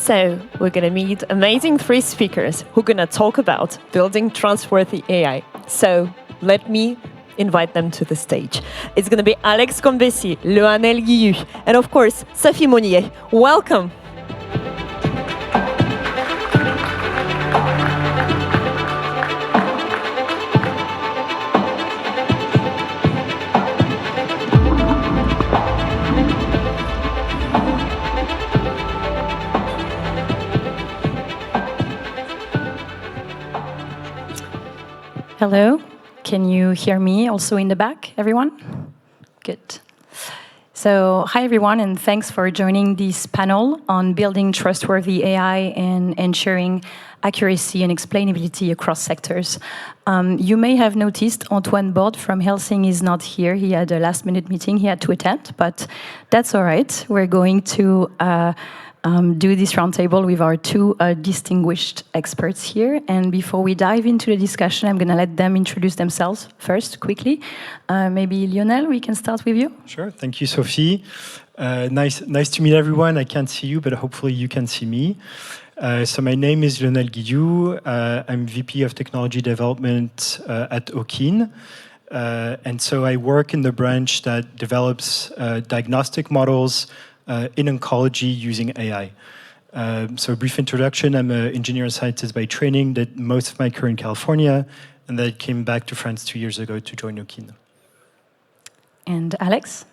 So we're going to meet amazing three speakers who are going to talk about building trustworthy AI. So let me invite them to the stage. It's going to be Combessie, Lionel, Guillou, and of course, Sophie Monnier. Welcome. Hello, can you hear me also in the back, everyone? Good. So, hi everyone, and thanks for joining this panel on building trustworthy AI and ensuring accuracy and explainability across sectors. You may have noticed Antoine Borde from Helsing is not here. He had a last-minute meeting he had to attend, but that's all right. We're going to do this roundtable with our two distinguished experts here. And before we dive into the discussion, I'm going to let them introduce themselves first, quickly. Maybe Lionel, we can start with you. Sure. Thank you, Sophie. Nice to meet everyone. I can't see you, but hopefully you can see me. So my name is Lionel Guillou. I'm VP of Technology Development at Owkin. And so I work in the branch that develops diagnostic models in oncology using AI. So a brief introduction, I'm an engineer and scientist by training, did most of my career in California, and then came back to France 2 years ago to join Owkin. And Alex?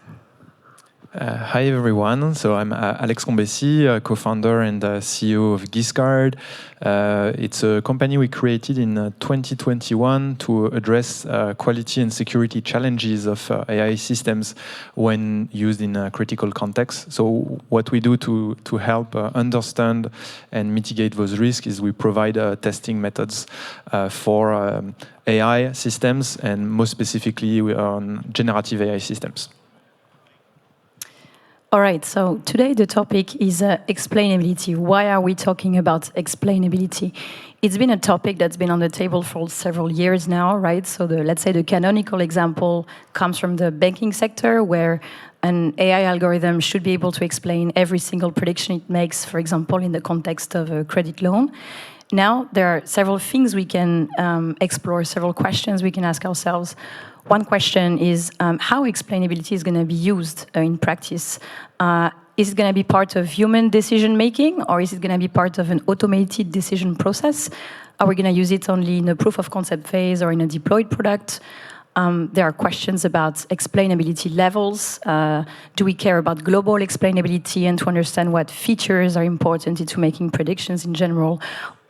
Hi everyone, so I'm Combessie, co-founder and CEO of Giskard. It's a company we created in 2021 to address quality and security challenges of AI systems when used in a critical context. So what we do to help understand and mitigate those risks is we provide testing methods for AI systems, and most specifically on generative AI systems. All right, so today the topic is explainability. Why are we talking about explainability? It's been a topic that's been on the table for several years now, right? So let's say the canonical example comes from the banking sector, where an AI algorithm should be able to explain every single prediction it makes, for example, in the context of a credit loan. Now, there are several things we can explore, several questions we can ask ourselves. One question is how explainability is going to be used in practice. Is it going to be part of human decision-making, or is it going to be part of an automated decision process? Are we going to use it only in a proof-of-concept phase or in a deployed product? There are questions about explainability levels. Do we care about global explainability and to understand what features are important into making predictions in general?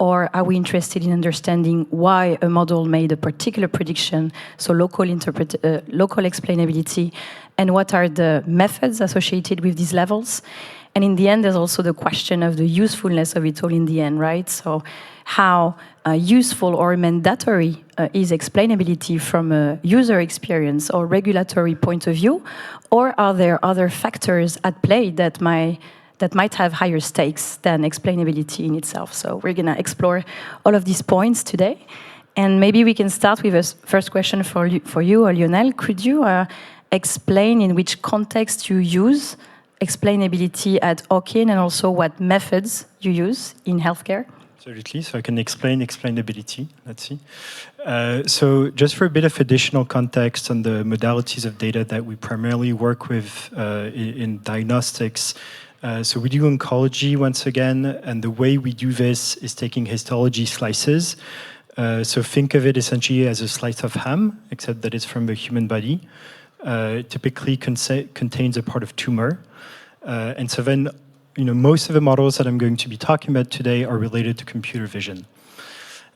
Or are we interested in understanding why a model made a particular prediction, so local explainability, and what are the methods associated with these levels? And in the end, there's also the question of the usefulness of it all in the end, right? So how useful or mandatory is explainability from a user experience or regulatory point of view? Or are there other factors at play that might have higher stakes than explainability in itself? So we're going to explore all of these points today. And maybe we can start with a first question for you, Lionel. Could you explain in which context you use explainability at Owkin, and also what methods you use in healthcare? Absolutely. So I can explain explainability. Let's see. So just for a bit of additional context on the modalities of data that we primarily work with in diagnostics. So we do oncology once again, and the way we do this is taking histology slices. So think of it essentially as a slice of ham, except that it's from the human body. It typically contains a part of tumor. And so then, most of the models that I'm going to be talking about today are related to computer vision.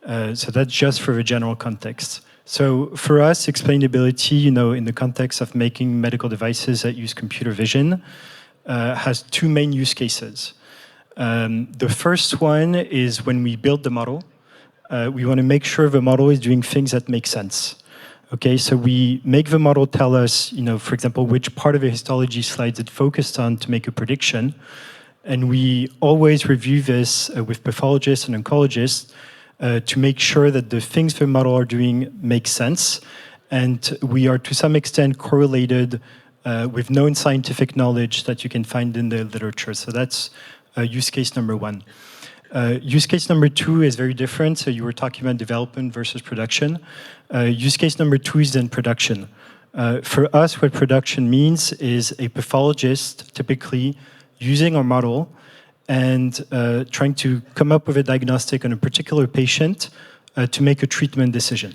So that's just for the general context. So for us, explainability, in the context of making medical devices that use computer vision, has two main use cases. The first one is when we build the model, we want to make sure the model is doing things that make sense. Okay, so we make the model tell us, for example, which part of the histology slides it focused on to make a prediction. And we always review this with pathologists and oncologists to make sure that the things the model are doing make sense. And we are to some extent correlated with known scientific knowledge that you can find in the literature. So that's use case number one. Use case number two is very different. So you were talking about development versus production. Use case number two is then production. For us, what production means is a pathologist typically using our model and trying to come up with a diagnostic on a particular patient to make a treatment decision.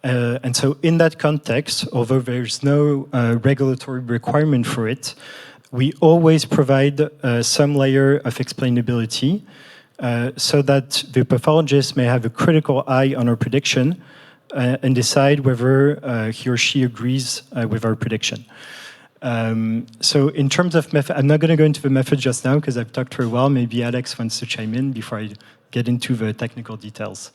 And so in that context, although there's no regulatory requirement for it, we always provide some layer of explainability so that the pathologist may have a critical eye on our prediction and decide whether he or she agrees with our prediction. So in terms of method, I'm not going to go into the method just now because I've talked for a while. Maybe Alex wants to chime in before I get into the technical details.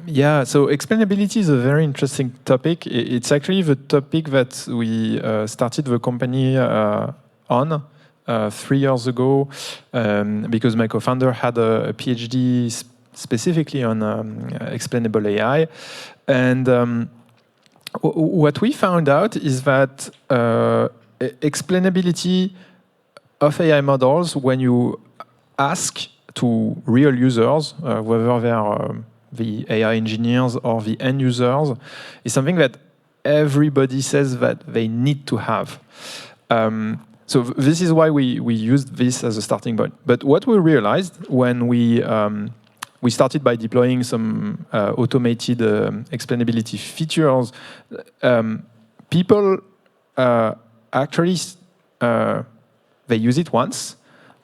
Yeah, so explainability is a very interesting topic. It's actually the topic that we started the company on 3 years ago because my co-founder had a PhD specifically on explainable AI. And what we found out is that explainability of AI models, when you ask to real users, whether they are the AI engineers or the end users, is something that everybody says that they need to have. So this is why we used this as a starting point. But what we realized when we started by deploying some automated explainability features, people actually they use it once,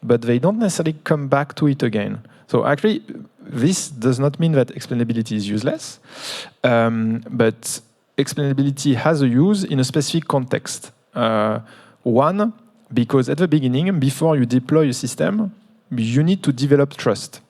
but they don't necessarily come back to it again. So actually, this does not mean that explainability is useless, but explainability has a use in a specific context. One, because at the beginning, before you deploy a system, you need to develop trust.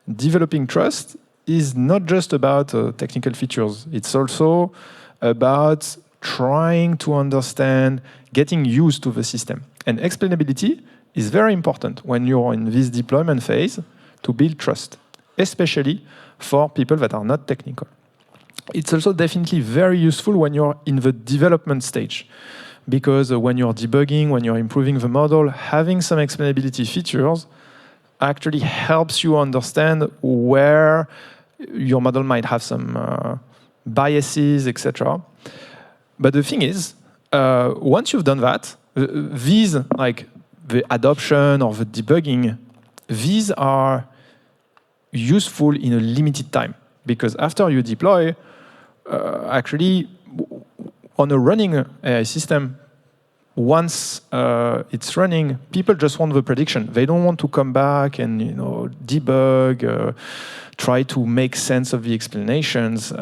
Developing trust is not just about technical features. It's also about trying to understand, getting used to the system. And explainability is very important when you're in this deployment phase to build trust, especially for people that are not technical. It's also definitely very useful when you're in the development stage, because when you're debugging, when you're improving the model, having some explainability features actually helps you understand where your model might have some biases, etc. But the thing is, once you've done that, these, like the adoption or the debugging, these are useful in a limited time. Because after you deploy, actually, on a running AI system, once it's running, people just want the prediction. They don't want to come back and debug, try to make sense of the explanations.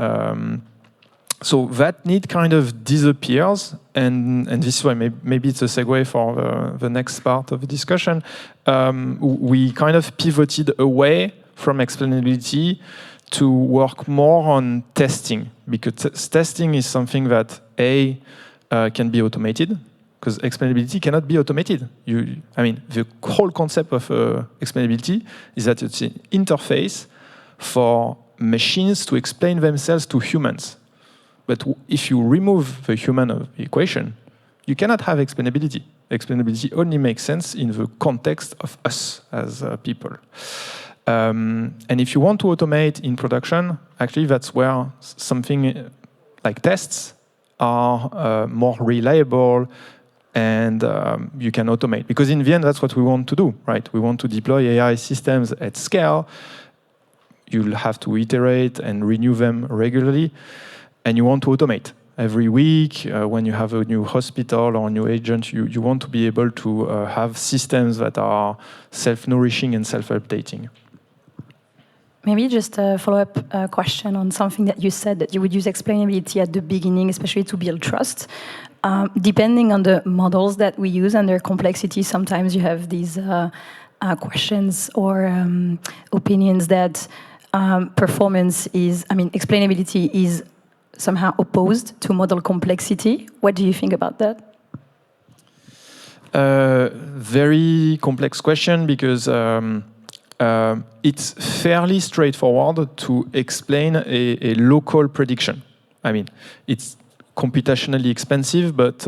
So that need kind of disappears, and this is why maybe it's a segue for the next part of the discussion. We kind of pivoted away from explainability to work more on testing, because testing is something that can be automated, because explainability cannot be automated. The whole concept of explainability is that it's an interface for machines to explain themselves to humans. But if you remove the human of the equation, you cannot have explainability. Explainability only makes sense in the context of us as people. And if you want to automate in production, actually that's where something like tests are more reliable and you can automate. Because in the end, that's what we want to do, right? We want to deploy AI systems at scale. You'll have to iterate and renew them regularly. And you want to automate. Every week, when you have a new hospital or a new agent, you want to be able to have systems that are self-nourishing and self-updating. Maybe just a follow-up question on something that you said, that you would use explainability at the beginning, especially to build trust. Depending on the models that we use and their complexity, sometimes you have these questions or opinions that explainability is somehow opposed to model complexity. What do you think about that? Very complex question, because it's fairly straightforward to explain a local prediction. It's computationally expensive, but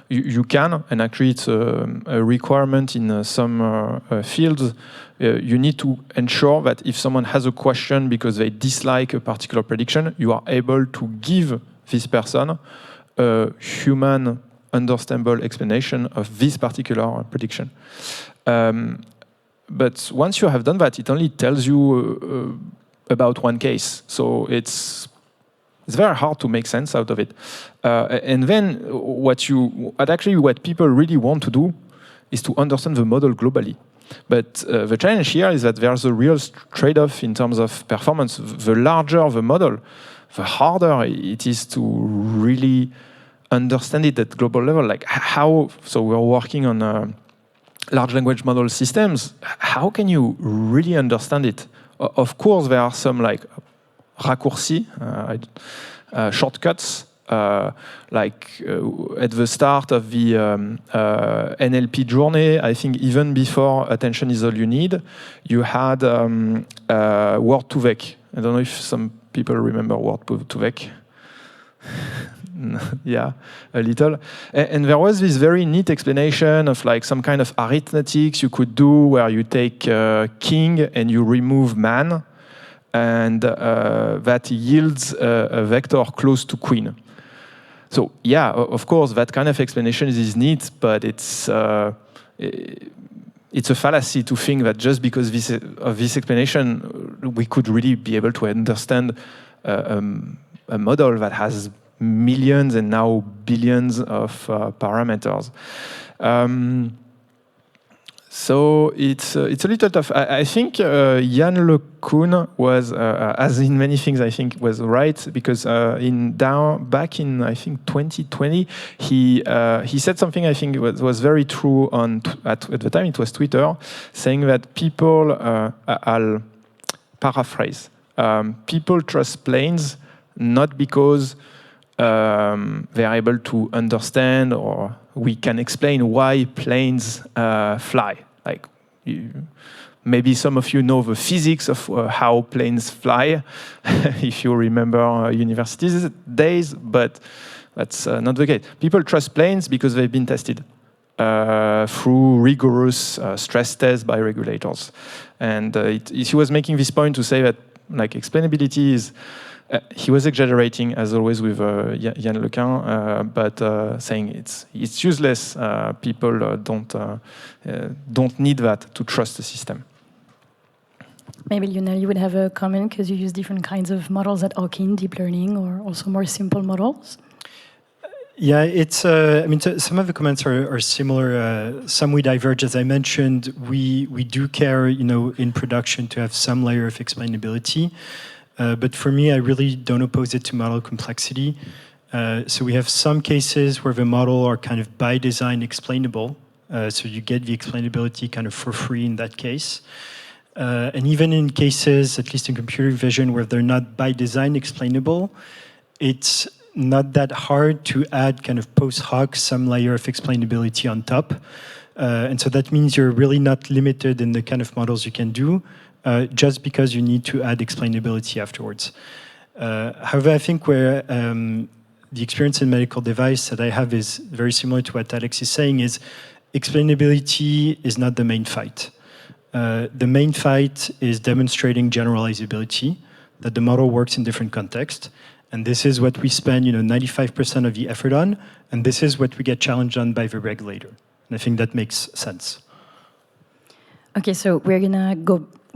you can, and actually it's a requirement in some fields. You need to ensure that if someone has a question because they dislike a particular prediction, you are able to give this person a human understandable explanation of this particular prediction. But once you have done that, it only tells you about one case. So it's very hard to make sense out of it. And then what people really want to do is to understand the model globally. But the challenge here is that there's a real trade-off in terms of performance. The larger the model, the harder it is to really understand it at global level. Like how, so we're working on large language model systems. How can you really understand it? Of course, there are some like raccourci, shortcuts, at the start of the NLP journey, I think even before attention is all you need, you had word2vec. I don't know if some people remember word2vec. Yeah, a little. And there was this very neat explanation of like some kind of arithmetics you could do where you take king and you remove man, and that yields a vector close to queen. So yeah, of course, that kind of explanation is neat, but it's a fallacy to think that just because of this explanation, we could really be able to understand a model that has millions and now billions of parameters. So it's a little tough. I think Jan LeCun was, as in many things, I think was right, because back in I think 2020, he said something I think was very true at the time it was Twitter, saying that people, I'll paraphrase, people trust planes not because they are able to understand or we can explain why planes fly. Like maybe some of you know the physics of how planes fly, if you remember university days, but that's not the case. People trust planes because they've been tested through rigorous stress tests by regulators. And he was making this point to say that like explainability is, he was exaggerating, as always, with Jan LeCun, but saying it's useless. People don't need that to trust the system. Maybe Lionel, you would have a comment because you use different kinds of models at Owkin, deep learning, or also more simple models. Yeah, it's. I mean, some of the comments are similar. Some we diverge, as I mentioned. We do care, in production to have some layer of explainability. But for me, I really don't oppose it to model complexity. So we have some cases where the model are kind of by design explainable. So you get the explainability kind of for free in that case. And even in cases, at least in computer vision, where they're not by design explainable, it's not that hard to add kind of post hoc some layer of explainability on top. And so that means you're really not limited in the kind of models you can do. Just because you need to add explainability afterwards. However, I think where the experience in medical device that I have is very similar to what Alex is saying is explainability is not the main fight. The main fight is demonstrating generalizability, that the model works in different contexts. And this is what we spend 95% of the effort on, and this is what we get challenged on by the regulator. And I think that makes sense. Okay, so we're gonna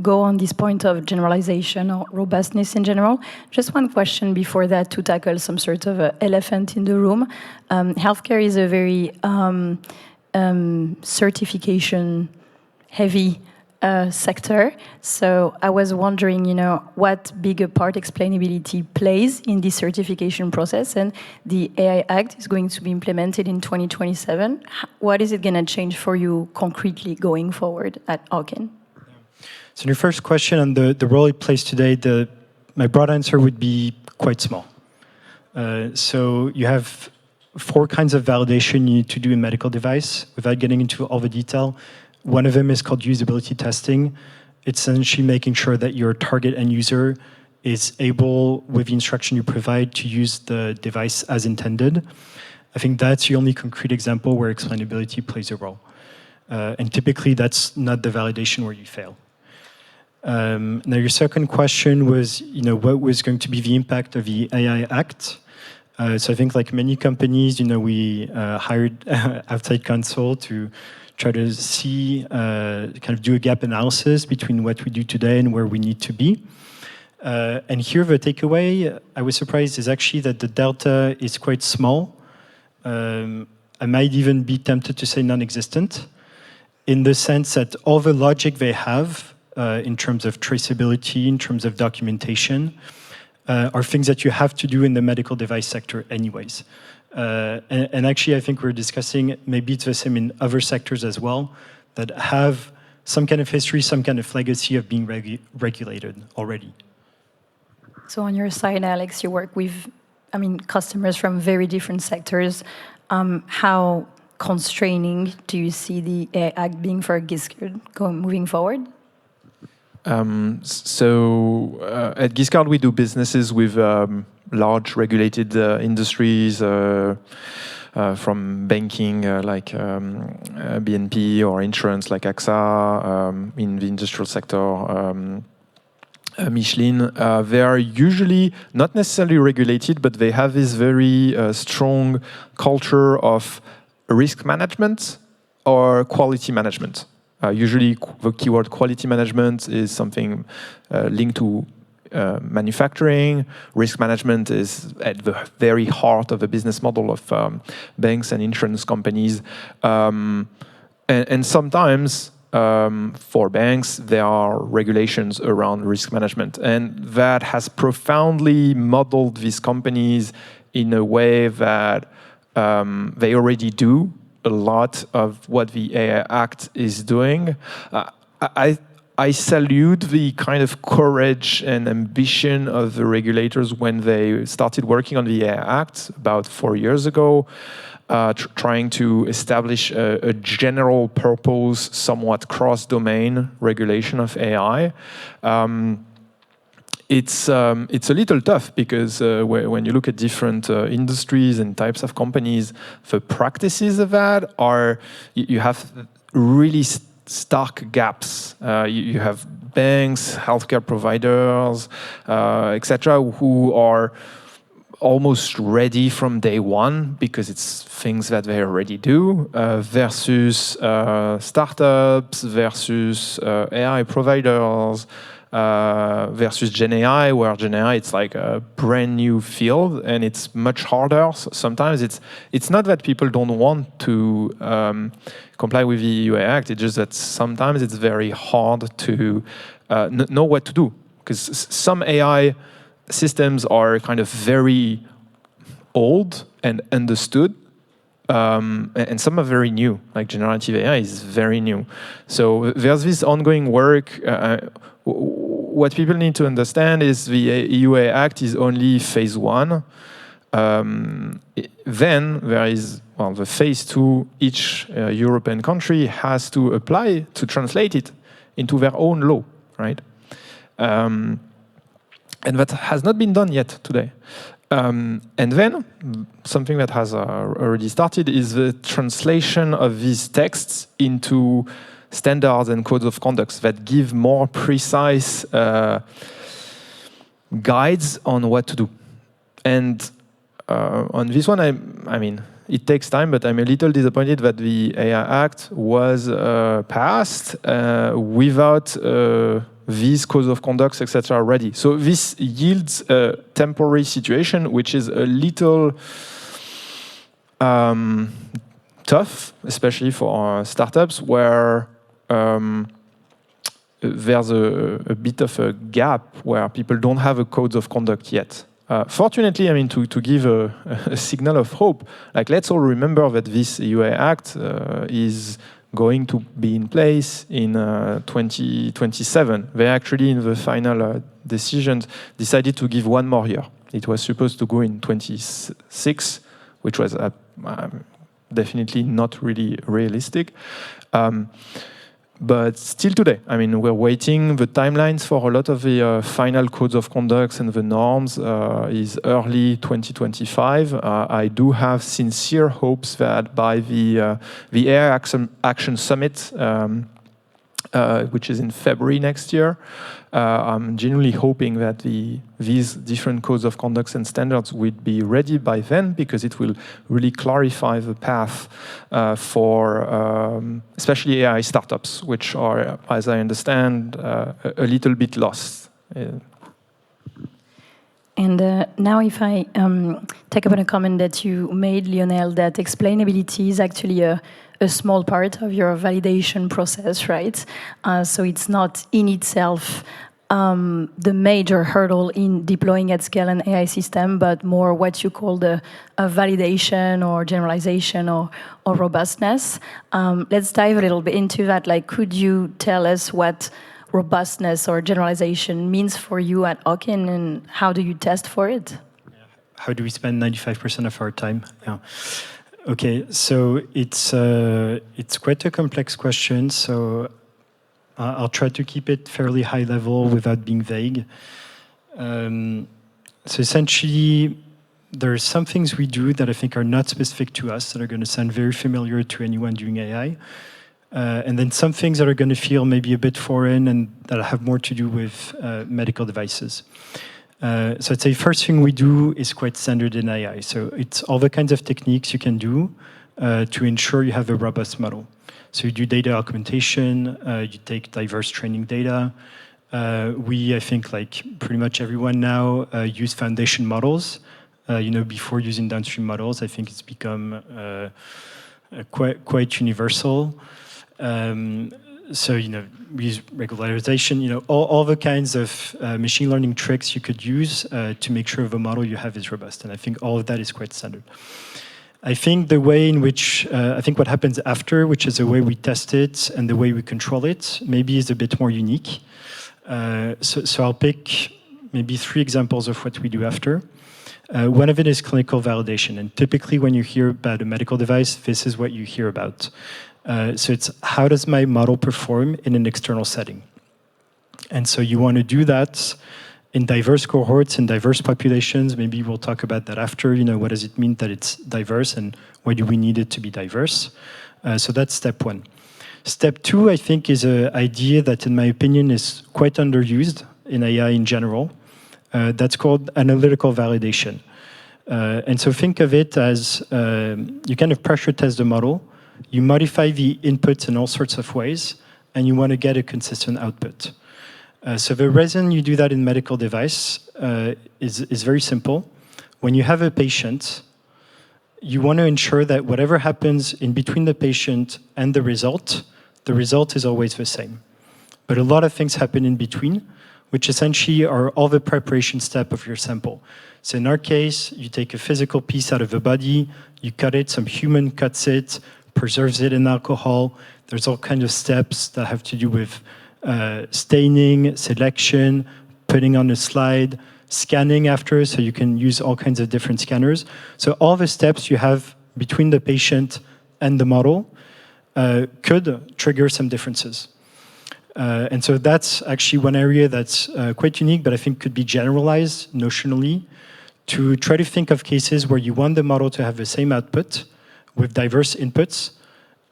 go on this point of generalization or robustness in general. Just one question before that to tackle some sort of elephant in the room. Healthcare is a very certification-heavy sector. So I was wondering, what bigger part explainability plays in this certification process, and the AI Act is going to be implemented in 2027. What is it going to change for you concretely going forward at Owkin? So your first question on the role it plays today, my broad answer would be quite small. So you have 4 kinds of validation you need to do in medical device, without getting into all the detail. One of them is called usability testing. It's essentially making sure that your target end user is able, with the instruction you provide, to use the device as intended. I think that's the only concrete example where explainability plays a role. And typically, that's not the validation where you fail. Now, your second question was, what was going to be the impact of the AI Act? So I think, like many companies, we hired outside counsel to try to see, kind of do a gap analysis between what we do today and where we need to be. And here, the takeaway, I was surprised, is actually that the delta is quite small. I might even be tempted to say non-existent, in the sense that all the logic they have in terms of traceability, in terms of documentation, are things that you have to do in the medical device sector anyways. And actually, I think we're discussing, maybe it's the same in other sectors as well, that have some kind of history, some kind of legacy of being regulated already. So on your side, Alex, you work with, customers from very different sectors. How constraining do you see the AI Act being for Giskard moving forward? At Giskard, we do businesses with large regulated industries, from banking like BNP, or insurance like AXA, in the industrial sector. Michelin, they are usually not necessarily regulated, but they have this very strong culture of risk management or quality management. Usually, the keyword quality management is something linked to manufacturing. Risk management is at the very heart of the business model of banks and insurance companies. And sometimes, for banks, there are regulations around risk management. And that has profoundly modeled these companies in a way that they already do a lot of what the AI Act is doing. I salute the kind of courage and ambition of the regulators when they started working on the AI Act about 4 years ago, trying to establish a general purpose, somewhat cross-domain regulation of AI. It's a little tough because when you look at different industries and types of companies, the practices of that are, you have really stark gaps. You have banks, healthcare providers, etc., who are almost ready from day one because it's things that they already do, versus startups, versus AI providers, versus Gen AI, where Gen AI, it's like a brand new field and it's much harder. So sometimes it's not that people don't want to comply with the AI Act, it's just that sometimes it's very hard to know what to do. Because some AI systems are kind of very old and understood, and some are very new, like generative AI is very new. So there's this ongoing work. What people need to understand is the EU AI Act is only phase 1. Then there is, the phase 2, each European country has to apply to translate it into their own law, right? And that has not been done yet today. And then, something that has already started is the translation of these texts into standards and codes of conduct that give more precise guides on what to do. And on this one, I mean, it takes time, but I'm a little disappointed that the AI Act was passed without these codes of conduct, etc., ready. So this yields a temporary situation, which is a little tough, especially for startups, where there's a bit of a gap where people don't have a code of conduct yet. Fortunately, I mean, to give a signal of hope, like, let's all remember that this EU Act is going to be in place in 2027. They actually, in the final decisions, decided to give 1 more year. It was supposed to go in 26, which was definitely not really realistic. but still today, I mean, we're waiting. The timelines for a lot of the final codes of conduct and the norms is early 2025. I do have sincere hopes that by the AI Action Summit, which is in February next year, I'm genuinely hoping that these different codes of conduct and standards will be ready by then, because it will really clarify the path for especially AI startups, which are, as I understand, a little bit lost. And now if I take up on a comment that you made, Lionel, that explainability is actually a small part of your validation process, right? So it's not in itself the major hurdle in deploying at scale an AI system, but more what you call the validation or generalization or robustness. Let's dive a little bit into that. Like, could you tell us what robustness or generalization means for you at Owkin, and how do you test for it? How do we spend 95% of our time? Yeah. Okay, so it's quite a complex question. So I'll try to keep it fairly high level without being vague. So essentially, there are some things we do that I think are not specific to us, that are going to sound very familiar to anyone doing AI. And then some things that are going to feel maybe a bit foreign and that have more to do with medical devices. So I'd say first thing we do is quite standard in AI. So it's all the kinds of techniques you can do to ensure you have a robust model. So you do data augmentation, you take diverse training data. I think, like pretty much everyone now, use foundation models. Before using downstream models, I think it's become quite universal. So, we use regularization, all the kinds of machine learning tricks you could use to make sure the model you have is robust. And I think all of that is quite standard. I think the way in which, what happens after, which is the way we test it and the way we control it, maybe is a bit more unique. So I'll pick maybe 3 examples of what we do after. One of it is clinical validation. And typically when you hear about a medical device, this is what you hear about. So it's, how does my model perform in an external setting? And so you want to do that in diverse cohorts, in diverse populations. Maybe we'll talk about that after. What does it mean that it's diverse, and why do we need it to be diverse? So that's step 1. Step 2, I think, is an idea that, in my opinion, is quite underused in AI in general. That's called analytical validation. And so think of it as you kind of pressure test the model. You modify the inputs in all sorts of ways, and you want to get a consistent output. So the reason you do that in medical device is very simple. When you have a patient, you want to ensure that whatever happens in between the patient and the result is always the same. But a lot of things happen in between, which essentially are all the preparation step of your sample. So in our case, you take a physical piece out of the body, you cut it, some human cuts it, preserves it in alcohol. There's all kinds of steps that have to do with staining, selection, putting on a slide, scanning after, so you can use all kinds of different scanners. So all the steps you have between the patient and the model could trigger some differences. And so that's actually one area that's quite unique, but I think could be generalized notionally, to try to think of cases where you want the model to have the same output with diverse inputs,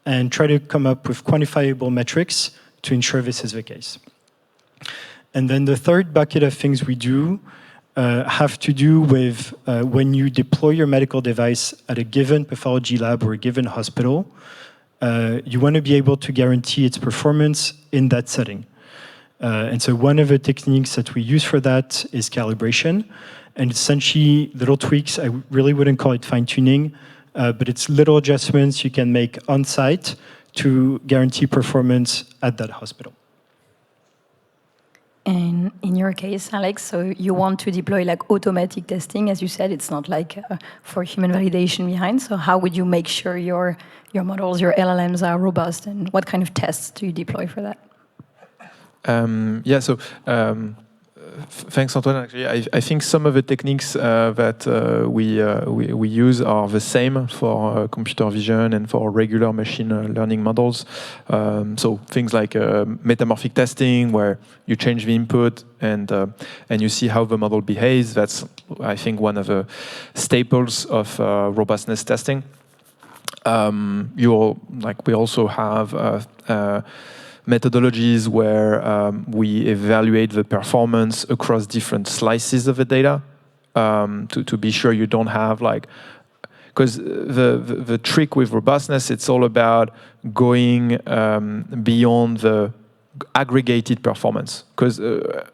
and try to come up with quantifiable metrics to ensure this is the case. And then the third bucket of things we do have to do with when you deploy your medical device at a given pathology lab or a given hospital, you want to be able to guarantee its performance in that setting. And so one of the techniques that we use for that is calibration. And essentially little tweaks. I really wouldn't call it fine-tuning, but it's little adjustments you can make on site to guarantee performance at that hospital. And in your case, Alex, so you want to deploy like automatic testing, as you said, it's not like for human validation behind. So how would you make sure your models, your LLMs are robust, and what kind of tests do you deploy for that? Thanks, Antoine. Actually, I think some of the techniques that we use are the same for computer vision and for regular machine learning models. So things like metamorphic testing, where you change the input and you see how the model behaves. That's, I think, one of the staples of robustness testing. We also have methodologies where we evaluate the performance across different slices of the data to be sure you don't have because the trick with robustness, it's all about going beyond the aggregated performance. Because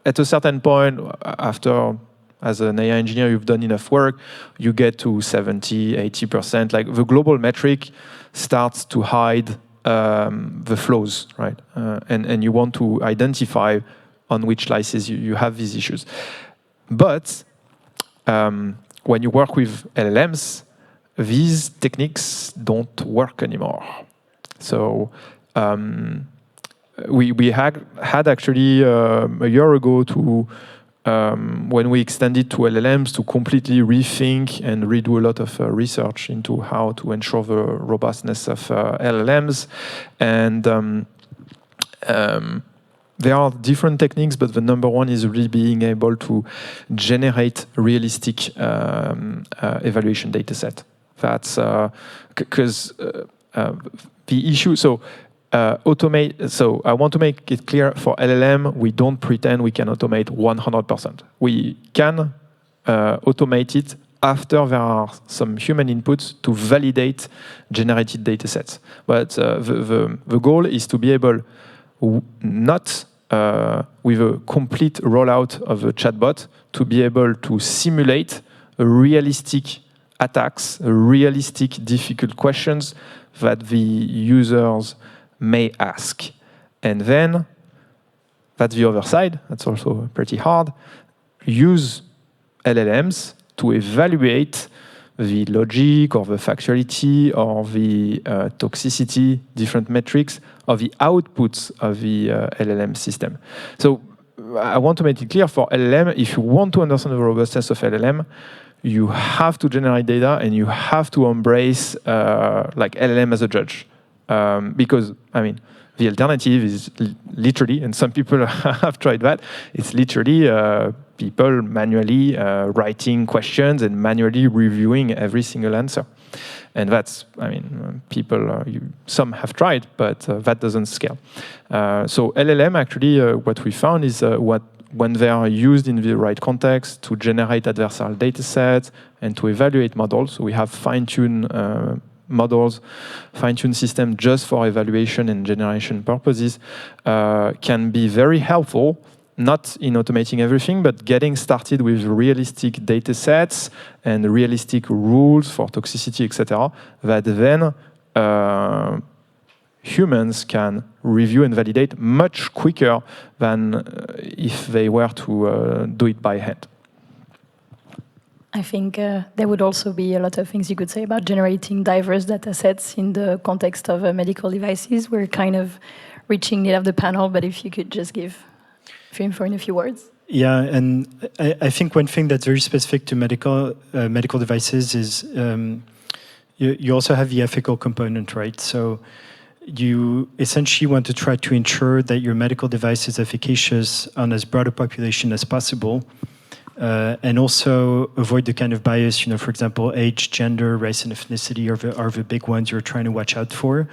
at a certain point, after as an AI engineer, you've done enough work, you get to 70, 80%. Like the global metric starts to hide the flows, right? And you want to identify on which slices you have these issues. But when you work with LLMs, these techniques don't work anymore. So we had actually a year ago to when we extended to LLMs to completely rethink and redo a lot of research into how to ensure the robustness of LLMs. And there are different techniques, but the number one is really being able to generate realistic evaluation data set. That's because the issue, automate. So I want to make it clear for LLM, we don't pretend we can automate 100%. We can automate it after there are some human inputs to validate generated data sets. But the goal is to be able, not with a complete rollout of a chatbot, to be able to simulate realistic attacks, realistic difficult questions that the users may ask. And then, that's the other side, that's also pretty hard, use LLMs to evaluate the logic or the factuality or the toxicity, different metrics of the outputs of the LLM system. So I want to make it clear for LLM, if you want to understand the robustness of LLM, you have to generate data and you have to embrace LLM as a judge. Because, I mean, the alternative is literally, and some people have tried that, it's literally people manually writing questions and manually reviewing every single answer. And that's, I mean, people, some have tried, but that doesn't scale. So LLM, actually, what we found is when they are used in the right context to generate adversarial data sets and to evaluate models, so we have fine-tuned models, fine-tuned system just for evaluation and generation purposes, can be very helpful, not in automating everything, but getting started with realistic data sets and realistic rules for toxicity, etc., that then humans can review and validate much quicker than if they were to do it by hand. I think there would also be a lot of things you could say about generating diverse data sets in the context of medical devices. We're kind of reaching the end of the panel, but if you could just give info in a few words. Yeah, and I think one thing that's very specific to medical devices is you also have the ethical component, right? So you essentially want to try to ensure that your medical device is efficacious on as broad a population as possible. And also avoid the kind of bias, for example, age, gender, race, and ethnicity are the big ones you're trying to watch out for,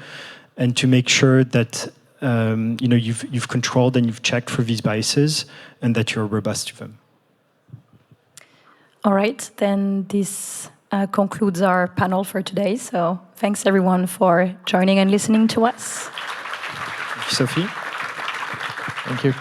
and to make sure that you've controlled and you've checked for these biases and that you're robust to them. All right, then this concludes our panel for today. So thanks everyone for joining and listening to us. Sophie. Thank you.